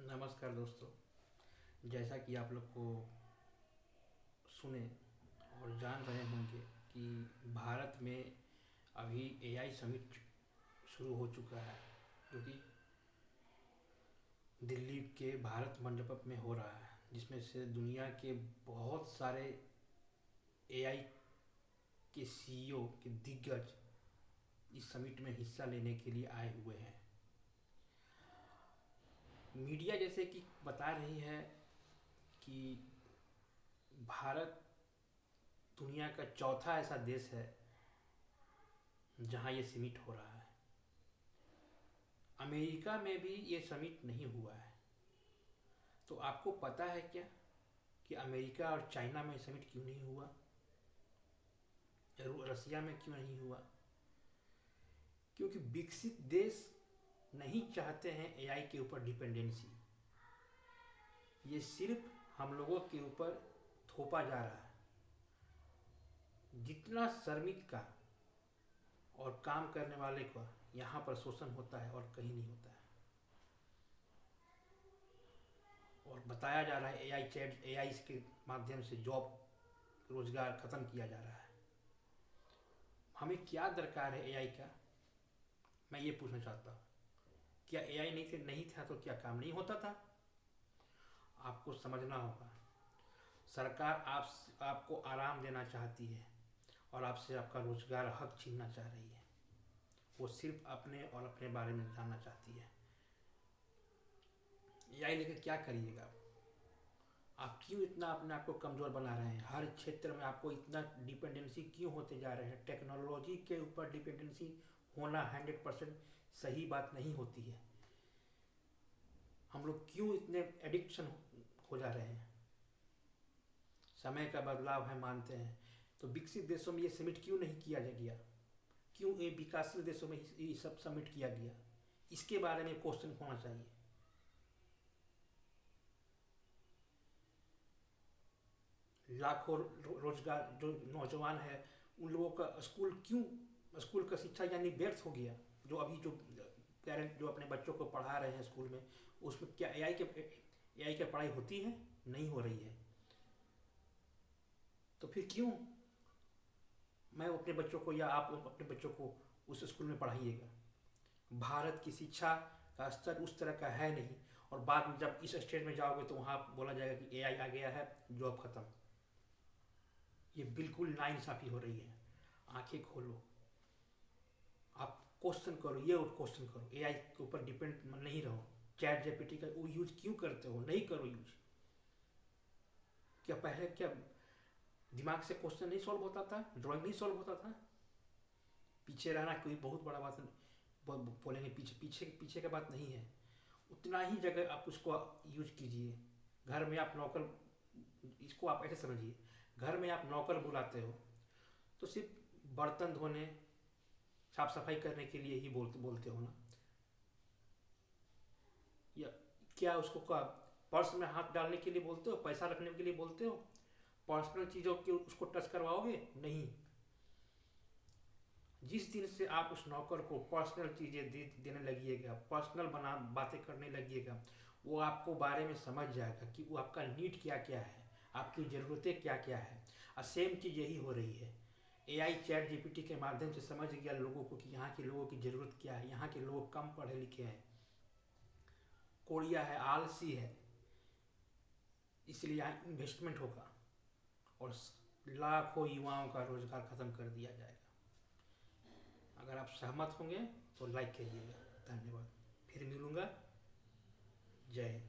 नमस्कार दोस्तों। जैसा कि आप लोग को सुने और जान रहे होंगे कि भारत में अभी एआई समिट शुरू हो चुका है, जो कि दिल्ली के भारत मंडपम में हो रहा है, जिसमें से दुनिया के बहुत सारे एआई के सीईओ के दिग्गज इस समिट में हिस्सा लेने के लिए आए हुए हैं। मीडिया जैसे कि बता रही है कि भारत दुनिया का चौथा ऐसा देश है जहां ये समिट हो रहा है। अमेरिका में भी ये समिट नहीं हुआ है। तो आपको पता है क्या कि अमेरिका और चाइना में समिट क्यों नहीं हुआ, रसिया में क्यों नहीं हुआ? क्योंकि विकसित देश नहीं चाहते हैं एआई के ऊपर डिपेंडेंसी। ये सिर्फ हम लोगों के ऊपर थोपा जा रहा है। जितना श्रमिक का और काम करने वाले का यहाँ पर शोषण होता है और कहीं नहीं होता है। और बताया जा रहा है एआई के माध्यम से जॉब रोजगार खत्म किया जा रहा है। हमें क्या दरकार है एआई का? मैं ये पूछना चाहता हूँ, क्या एआई नहीं था तो क्या काम नहीं होता था? आपको समझना होगा, सरकार आपको आराम देना चाहती है और आपसे आपका रोजगार हक छीनना चाह रही है। वो सिर्फ अपने और अपने बारे में जानना चाहती है। एआई लेकर क्या करिएगा आप? क्यों इतना अपने आप को कमज़ोर बना रहे हैं? हर क्षेत्र में आपको इतना डिपेंडेंसी क्यों होते जा रहे हैं? टेक्नोलॉजी के ऊपर डिपेंडेंसी होना 100% सही बात नहीं होती है। हम लोग क्यों इतने एडिक्शन हो जा रहे हैं? समय का बदलाव है, मानते हैं, तो विकसित देशों में ये समिट क्यों नहीं किया गया? क्यों ये विकासशील देशों में ये सब समिट किया गया? इसके बारे में क्वेश्चन होना चाहिए। लाखों रोजगार जो नौजवान है उन लोगों का स्कूल का शिक्षा यानी व्यर्थ हो गया। जो अभी जो पेरेंट जो अपने बच्चों को पढ़ा रहे हैं स्कूल में, उसमें क्या एआई की पढ़ाई होती है? नहीं हो रही है। तो फिर क्यों मैं अपने बच्चों को या आप अपने बच्चों को उस स्कूल में पढ़ाइएगा? भारत की शिक्षा का स्तर उस तरह का है नहीं, और बाद में जब इस स्टेज में जाओगे तो वहाँ बोला जाएगा कि एआई आ गया है, जॉब खत्म। ये बिल्कुल नाइंसाफ़ी हो रही है। आंखें खोलो, आप क्वेश्चन करो, ये और क्वेश्चन करो। एआई के ऊपर डिपेंड नहीं रहो। चैट जीपीटी का वो यूज क्यों करते हो? नहीं करो यूज। क्या पहले क्या दिमाग से क्वेश्चन नहीं सॉल्व होता था? ड्राइंग नहीं सॉल्व होता था? पीछे रहना कोई बहुत बड़ा बात बोलेंगे, पीछे पीछे पीछे का बात नहीं है। उतना ही जगह आप उसको यूज कीजिए। घर में आप नौकर, इसको आप ऐसे समझिए, घर में आप नौकर बुलाते हो तो सिर्फ बर्तन धोने, साफ सफाई करने के लिए ही बोलते हो ना? या क्या उसको पर्स में हाथ डालने के लिए बोलते हो? पैसा रखने के लिए बोलते हो? पर्सनल चीज़ों के उसको टच करवाओगे? नहीं। जिस दिन से आप उस नौकर को पर्सनल चीज़ें देने लगिएगा, पर्सनल बातें करने लगिएगा, वो आपको बारे में समझ जाएगा कि वो आपका नीड क्या क्या है, आपकी ज़रूरतें क्या क्या है। और सेम चीज़ यही हो रही है। एआई चैट जीपीटी के माध्यम से समझ गया लोगों को कि यहाँ के लोगों की ज़रूरत क्या है। यहाँ के लोग कम पढ़े लिखे हैं, कोरिया है, आलसी है, इसलिए यहाँ इन्वेस्टमेंट होगा और लाखों युवाओं का रोजगार खत्म कर दिया जाएगा। अगर आप सहमत होंगे तो लाइक कीजिएगा। धन्यवाद। फिर मिलूँगा। जय हिंद।